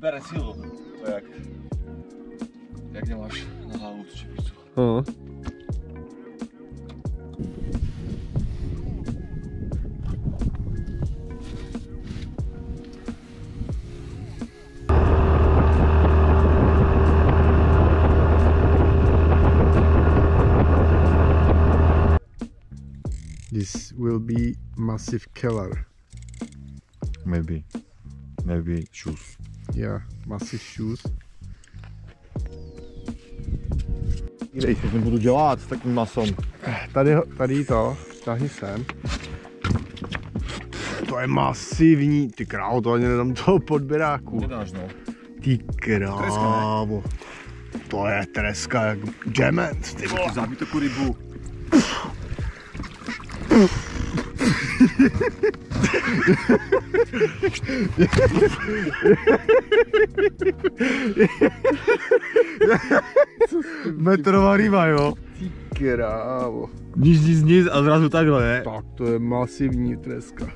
bere sílu. To jak nemáš na hlavu tu čepicu. Aha. This will be massive killer. Maybe shoes. Yeah, massive shoes. Kde se budu dělat s takým masom? Tady to, štáhni sem. To je masivní, ty krávo, to ani nedám toho podběráku. Nedáš, no. Ty krávo. To je treska jak diamant, ty vole. Zabij takovou rybu. Metrová ryba, jo? Ty krávo. Nic a zrazu takhle, ne? Tak to je masivní treska.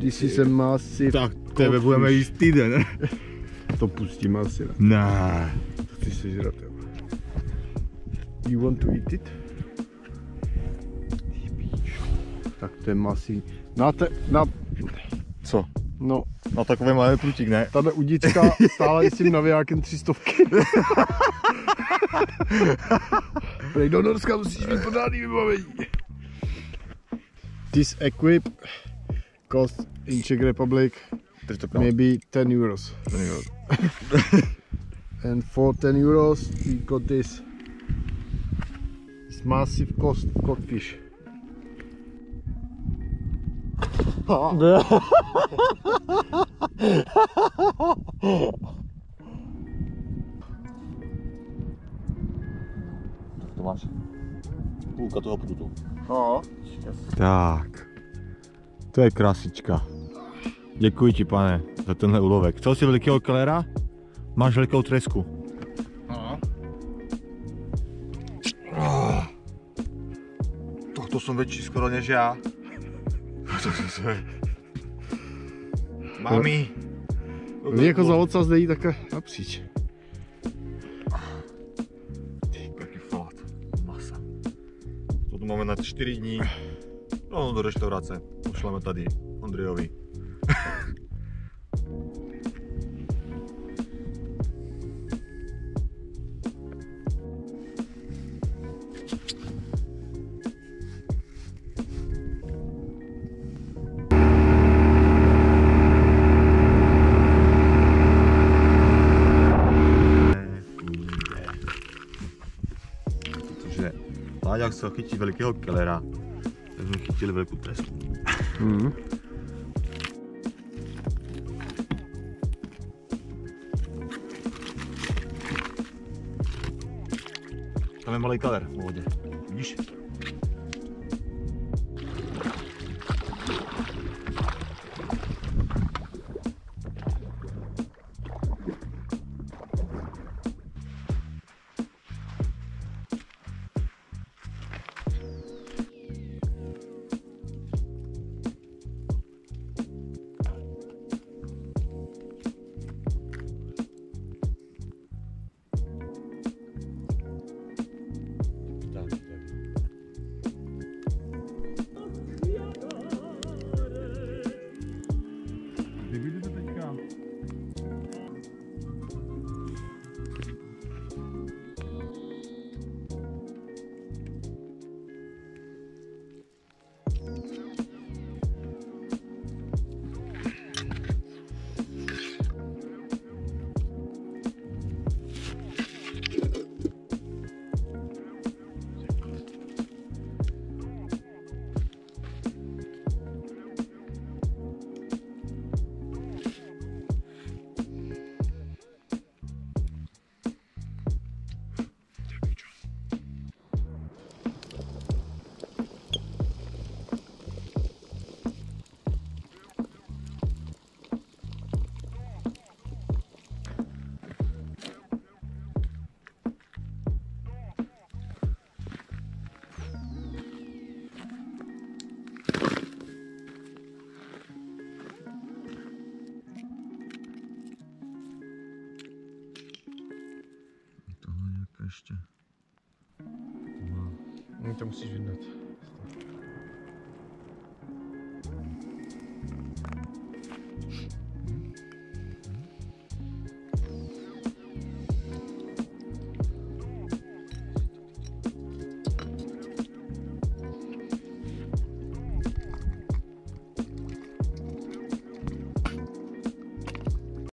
This is a massive. Tak tebe budeme jíst týden, ne? To pustím asi, ne? Ne. To chceš sežrat, jo. You want to eat it? Tak to je masivní. Co? No, Na takový malý prutík, ne? tahle udička stála s tím navijákem 300. Prej do Norska musíš mít pořádný vybavení. This equip cost in Czech Republic maybe 10 euros. 10 euros. And for 10 euros we got this massive codfish. To máš půlka toho prutu. No. Tak. To je krasička. Děkuji ti, pane, za tenhle úlovek. Chtěl jsi velikého kelera? Máš velikou tresku. Aha. To jsem větší skoro než já. Mami. Vy jako za ocas dejí takhle napříč. Jaký flat. Masa. To tu máme na 4 dní. No, do restaurace. Pošleme tady Ondřejovi. Láďák se chytí velikého kelera, tak jsme chytili velkou tresku. Tam je malý keler v vodě, vidíš? Nyní to musíš vydat.